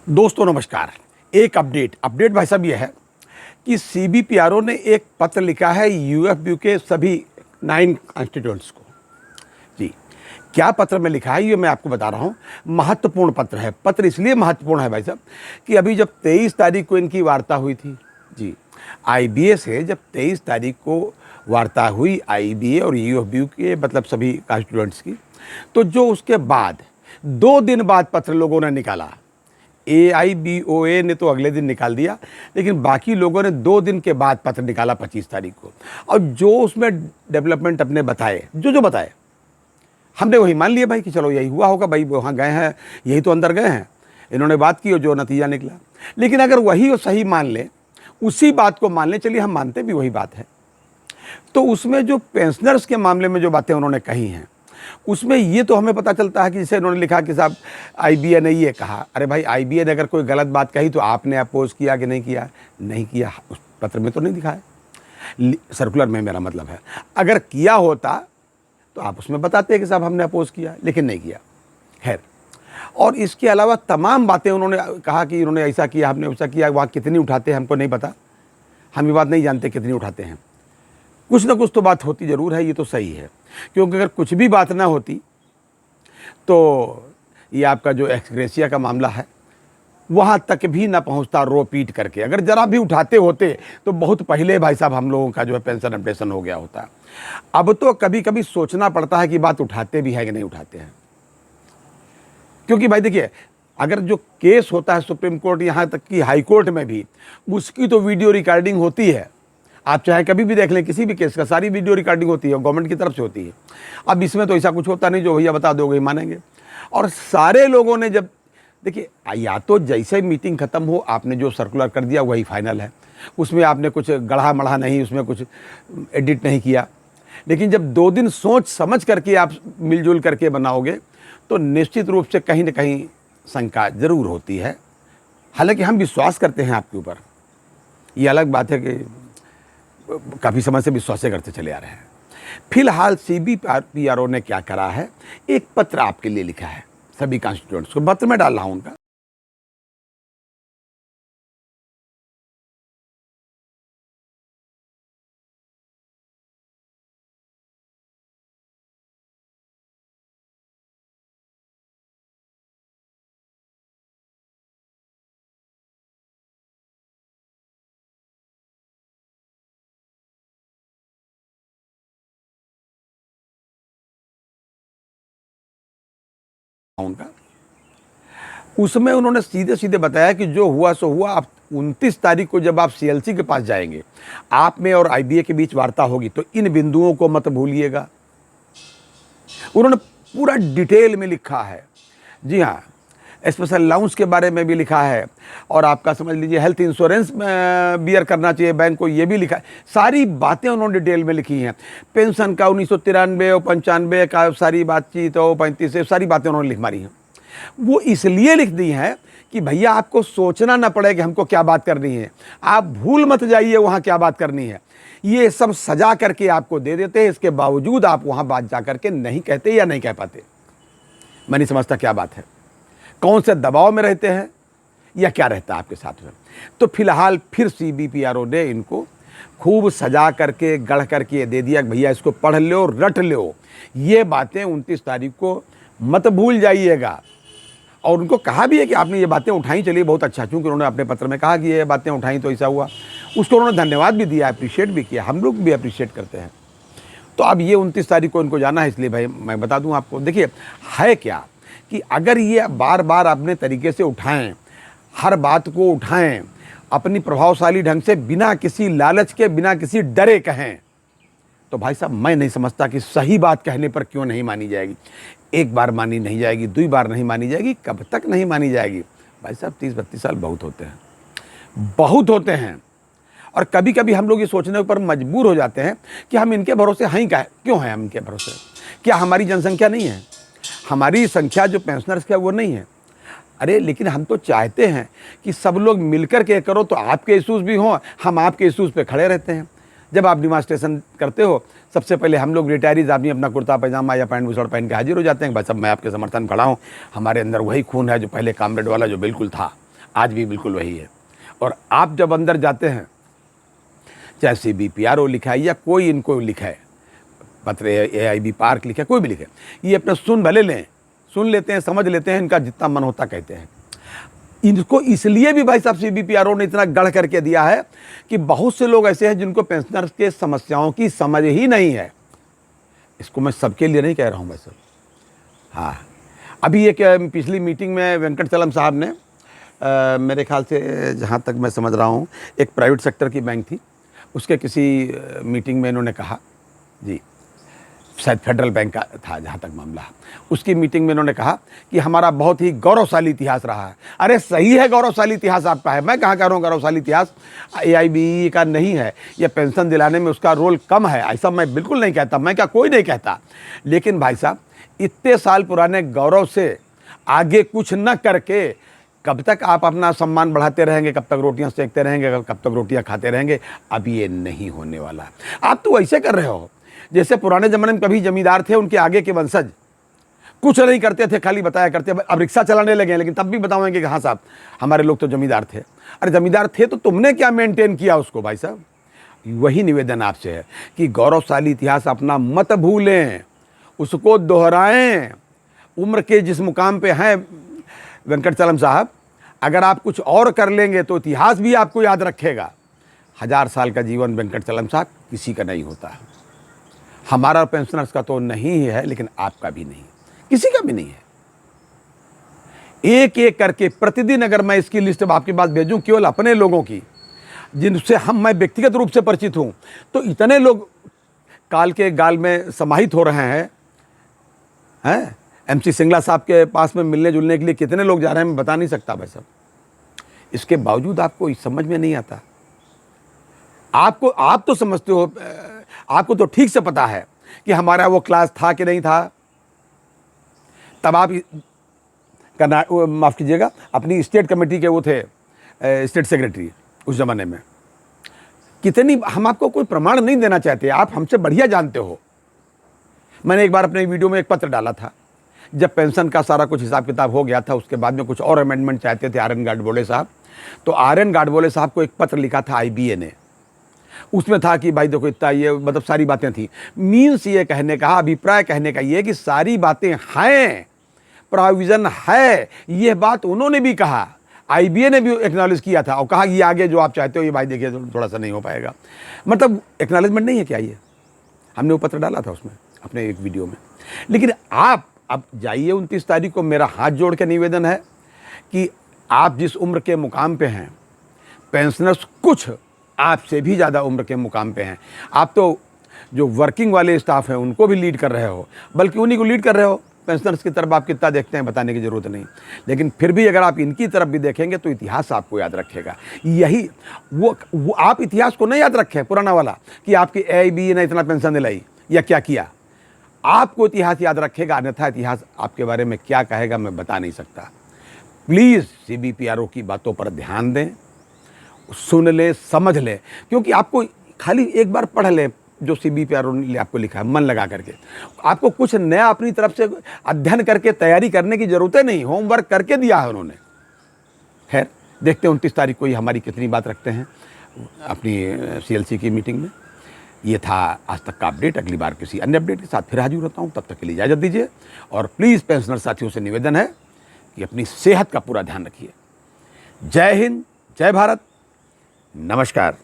दोस्तों नमस्कार। एक अपडेट भाई साहब ये है कि सीबीपीआरओ ने एक पत्र लिखा है यूएफबीयू के सभी 9 कॉन्स्टिट्यूएंट्स को। जी, क्या पत्र में लिखा है ये मैं आपको बता रहा हूँ। महत्वपूर्ण पत्र है। पत्र इसलिए महत्वपूर्ण है भाई साहब कि अभी जब 23 तारीख को इनकी वार्ता हुई थी, जी आईबीए से जब 23 तारीख को वार्ता हुई आईबीए और यूएफबीयू के मतलब सभी कॉन्स्टिट्यूएंट्स की, तो जो उसके बाद 2 दिन बाद पत्र लोगों ने निकाला। एआईबीओए ने तो अगले दिन निकाल दिया, लेकिन बाकी लोगों ने 2 दिन के बाद पत्र निकाला 25 तारीख को। और जो उसमें डेवलपमेंट अपने बताए, जो बताए हमने वही मान लिया भाई कि चलो यही हुआ होगा भाई, वहाँ गए हैं, यही तो अंदर गए हैं, इन्होंने बात की और जो नतीजा निकला। लेकिन अगर वही सही मान लें, उसी बात को मान लें, चलिए हम मानते भी वही बात है, तो उसमें जो पेंशनर्स के मामले में जो बातें उन्होंने कही हैं उसमें ये तो हमें पता चलता है कि जैसे उन्होंने लिखा कि साहब आईबीए ने ये कहा। अरे भाई, आईबीए ने अगर कोई गलत बात कही तो आपने अपोज किया कि नहीं किया? नहीं किया। उस पत्र में तो नहीं दिखा है, सर्कुलर में मेरा मतलब है। अगर किया होता तो आप उसमें बताते कि साहब हमने अपोज किया, लेकिन नहीं किया। खैर, और इसके अलावा तमाम बातें उन्होंने कहा कि इन्होंने ऐसा किया, हमने वैसा किया। वहाँ कितनी उठाते हैं हमको नहीं पता, हम ये बात नहीं जानते कितनी उठाते हैं। कुछ ना कुछ तो बात होती ज़रूर है, ये तो सही है, क्योंकि अगर कुछ भी बात ना होती तो ये आपका जो एक्सग्रेसिया का मामला है वहाँ तक भी ना पहुँचता रो पीट करके। अगर ज़रा भी उठाते होते तो बहुत पहले भाई साहब हम लोगों का जो है पेंशन अपडेशन हो गया होता। अब तो कभी कभी सोचना पड़ता है कि बात उठाते भी है कि नहीं उठाते हैं, क्योंकि भाई देखिए, अगर जो केस होता है सुप्रीम कोर्ट, यहाँ तक कि हाई कोर्ट में भी, उसकी तो वीडियो रिकॉर्डिंग होती है। आप चाहे कभी भी देख लें, किसी भी केस का सारी वीडियो रिकॉर्डिंग होती है, गवर्नमेंट की तरफ से होती है। अब इसमें तो ऐसा कुछ होता नहीं, जो भैया बता दोगे मानेंगे। और सारे लोगों ने जब देखिए, या तो जैसे मीटिंग खत्म हो आपने जो सर्कुलर कर दिया वही फाइनल है, उसमें आपने कुछ गढ़ा मढ़ा नहीं, उसमें कुछ एडिट नहीं किया। लेकिन जब 2 दिन सोच समझ करके आप मिलजुल करके बनाओगे तो निश्चित रूप से कहीं ना कहीं शंका जरूर होती है। हालांकि हम विश्वास करते हैं आपके ऊपर, ये अलग बात है कि काफ़ी समय से विश्वास करते चले आ रहे हैं। फिलहाल सीबीपीआरओ ने क्या करा है, एक पत्र आपके लिए लिखा है सभी कॉन्स्टिट्यूएंट्स को। पत्र में डाल रहा हूं उनका। उनका उसमें उन्होंने सीधे सीधे बताया कि जो हुआ सो हुआ। आप 29 तारीख को जब आप सीएलसी के पास जाएंगे, आप में और आईबीए के बीच वार्ता होगी, तो इन बिंदुओं को मत भूलिएगा। उन्होंने पूरा डिटेल में लिखा है। जी हाँ, स्पेशल अलाउंस के बारे में भी लिखा है, और आपका समझ लीजिए हेल्थ इंश्योरेंस बियर करना चाहिए बैंक को, ये भी लिखा है। सारी बातें उन्होंने डिटेल में लिखी हैं। पेंशन का 1993 और 95 का सारी बातचीत और 35 से सारी बातें उन्होंने लिख मारी हैं। वो इसलिए लिख दी हैं कि भैया आपको सोचना ना पड़े कि हमको क्या बात करनी है, आप भूल मत जाइए वहाँ क्या बात करनी है। ये सब सजा करके आपको दे देते हैं, इसके बावजूद आप वहाँ बात जा करके नहीं कहते या नहीं कह पाते। मैं नहीं समझता क्या बात है, कौन से दबाव में रहते हैं या क्या रहता है आपके साथ में। तो फिलहाल फिर सीबीपीआरओ ने इनको खूब सजा करके गढ़ करके दे दिया कि भैया इसको पढ़ लो, रट लो, ये बातें 29 तारीख को मत भूल जाइएगा। और उनको कहा भी है कि आपने ये बातें उठाई, चलिए बहुत अच्छा, चूँकि उन्होंने अपने पत्र में कहा कि ये बातें उठाई तो ऐसा हुआ, उसको उन्होंने धन्यवाद भी दिया, अप्रिशिएट भी किया, हम लोग भी अप्रिशिएट करते हैं। तो अब ये 29 तारीख को इनको जाना है, इसलिए भाई मैं बता दूं आपको। देखिए, है क्या कि अगर ये बार बार अपने तरीके से उठाएं, हर बात को उठाएं, अपनी प्रभावशाली ढंग से, बिना किसी लालच के, बिना किसी डरे कहें, तो भाई साहब मैं नहीं समझता कि सही बात कहने पर क्यों नहीं मानी जाएगी। एक बार मानी नहीं जाएगी, 2 बार नहीं मानी जाएगी, कब तक नहीं मानी जाएगी? भाई साहब 30-32 साल बहुत होते हैं, बहुत होते हैं। और कभी कभी हम लोग ये सोचने पर मजबूर हो जाते हैं कि हम इनके भरोसे हैं क्या? क्यों हैं हम इनके भरोसे? क्या हमारी जनसंख्या नहीं है? हमारी संख्या जो पेंशनर्स की है वो नहीं है? अरे लेकिन हम तो चाहते हैं कि सब लोग मिलकर के करो, तो आपके इश्यूज़ भी हों, हम आपके इश्यूज़ पे खड़े रहते हैं। जब आप डिमांस्ट्रेशन करते हो, सबसे पहले हम लोग रिटायरीज आदमी अपना कुर्ता पैजामा या पैंट बुशर्ट पहन के हाजिर हो जाते हैं। भाई साहब मैं आपके समर्थन खड़ा हूँ, हमारे अंदर वही खून है जो पहले कामरेड वाला जो बिल्कुल था, आज भी बिल्कुल वही है। और आप जब अंदर जाते हैं, चाहे CBPRO लिखा है या कोई इनको लिखा है पत्र, AIB पार्क लिखा है, कोई भी लिखे, ये अपना सुन भले लें, सुन लेते हैं, समझ लेते हैं, इनका जितना मन होता कहते हैं। इनको इसलिए भी भाई साहब CBPRO ने इतना गढ़ करके दिया है कि बहुत से लोग ऐसे हैं जिनको पेंशनर्स के समस्याओं की समझ ही नहीं है। इसको मैं सबके लिए नहीं कह रहा हूँ भाई साहब। हाँ, अभी एक पिछली मीटिंग में वेंकटचलम साहब ने मेरे ख्याल से, जहाँ तक मैं समझ रहा हूँ, एक प्राइवेट सेक्टर की बैंक थी, उसके किसी मीटिंग में इन्होंने कहा, जी शायद फेडरल बैंक का था जहाँ तक मामला, उसकी मीटिंग में इन्होंने कहा कि हमारा बहुत ही गौरवशाली इतिहास रहा है। अरे सही है, गौरवशाली इतिहास आपका है, मैं कहाँ कह रहा हूँ गौरवशाली इतिहास AIB का नहीं है, या पेंशन दिलाने में उसका रोल कम है, ऐसा मैं बिल्कुल नहीं कहता, मैं क्या कोई नहीं कहता। लेकिन भाई साहब, इतने साल पुराने गौरव से आगे कुछ न करके कब तक आप अपना सम्मान बढ़ाते रहेंगे, कब तक रोटियां सेकते रहेंगे, कब तक रोटियां खाते रहेंगे? अब ये नहीं होने वाला। आप तो ऐसे कर रहे हो जैसे पुराने ज़माने में कभी जमींदार थे, उनके आगे के वंशज कुछ नहीं करते थे, खाली बताया करते। अब रिक्शा चलाने लगे हैं, लेकिन तब भी बताएंगे कि हाँ साहब हमारे लोग तो जमींदार थे। अरे जमींदार थे तो तुमने क्या मेंटेन किया उसको भाई साहब? वही निवेदन आपसे है कि गौरवशाली इतिहास अपना मत भूलें, उसको दोहराएं। उम्र के जिस मुकाम पे हैं वेंकटचलम साहब, अगर आप कुछ और कर लेंगे तो इतिहास भी आपको याद रखेगा। 1000 साल का जीवन वेंकटचलम साहब किसी का नहीं होता है, हमारा पेंशनर्स का तो नहीं है, लेकिन आपका भी नहीं, किसी का भी नहीं है। एक एक करके प्रतिदिन अगर मैं इसकी लिस्ट आपके पास भेजूं, केवल अपने लोगों की जिनसे मैं व्यक्तिगत रूप से परिचित हूं, तो इतने लोग काल के गाल में समाहित हो रहे हैं। MC सिंगला साहब के पास में मिलने जुलने के लिए कितने लोग जा रहे हैं मैं बता नहीं सकता भाई साहब। इसके बावजूद आपको समझ में नहीं आता। आप तो समझते हो, आपको तो ठीक से पता है कि हमारा वो क्लास था कि नहीं था। तब आप माफ़ कीजिएगा, अपनी स्टेट कमेटी के वो थे, स्टेट सेक्रेटरी उस ज़माने में। कितनी हम आपको कोई प्रमाण नहीं देना चाहते, आप हमसे बढ़िया जानते हो। मैंने एक बार अपने वीडियो में एक पत्र डाला था, जब पेंशन का सारा कुछ हिसाब किताब हो गया था, उसके बाद में कुछ और अमेंडमेंट चाहते थे RN गाडबोले साहब। तो RN गाडबोले साहब को एक पत्र लिखा था IBA ने, उसमें था कि भाई देखो इतना, ये मतलब सारी बातें थी। मीन्स ये कहने का, अभिप्राय कहने का ये कि सारी बातें हैं, प्रोविज़न है, ये बात उन्होंने भी कहा, IBA ने भी एक्नॉलेज किया था और कहा ये आगे जो आप चाहते हो ये भाई देखिए थोड़ा सा नहीं हो पाएगा। मतलब एक्नॉलेजमेंट नहीं है क्या? ये हमने वो पत्र डाला था उसमें अपने एक वीडियो में। लेकिन आप अब जाइए 29 तारीख को, मेरा हाथ जोड़ के निवेदन है कि आप जिस उम्र के मुकाम पे हैं, पेंशनर्स कुछ आपसे भी ज़्यादा उम्र के मुकाम पे हैं। आप तो जो वर्किंग वाले स्टाफ हैं उनको भी लीड कर रहे हो, बल्कि उन्हीं को लीड कर रहे हो। पेंशनर्स की तरफ आप कितना देखते हैं बताने की ज़रूरत नहीं, लेकिन फिर भी अगर आप इनकी तरफ भी देखेंगे तो इतिहास आपको याद रखेगा। यही वो आप इतिहास को नहीं याद रखें पुराना वाला कि आपकी AIB ने इतना पेंशन दिलाई या क्या किया, आपको इतिहास याद रखेगा, अन्यथा इतिहास आपके बारे में क्या कहेगा मैं बता नहीं सकता। प्लीज़ CBPRO की बातों पर ध्यान दें, सुन लें, समझ लें, क्योंकि आपको खाली एक बार पढ़ लें जो CBPRO ने आपको लिखा है, मन लगा करके। आपको कुछ नया अपनी तरफ से अध्ययन करके तैयारी करने की ज़रूरत नहीं, होमवर्क करके दिया है उन्होंने। खैर देखते हैं 29 तारीख को ये हमारी कितनी बात रखते हैं अपनी CLC की मीटिंग में। ये था आज तक का अपडेट। अगली बार किसी अन्य अपडेट के साथ फिर हाजिर होता हूँ, तब तक के लिए इजाज़त दीजिए। और प्लीज़ पेंशनर साथियों से निवेदन है कि अपनी सेहत का पूरा ध्यान रखिए। जय हिंद, जय भारत, नमस्कार।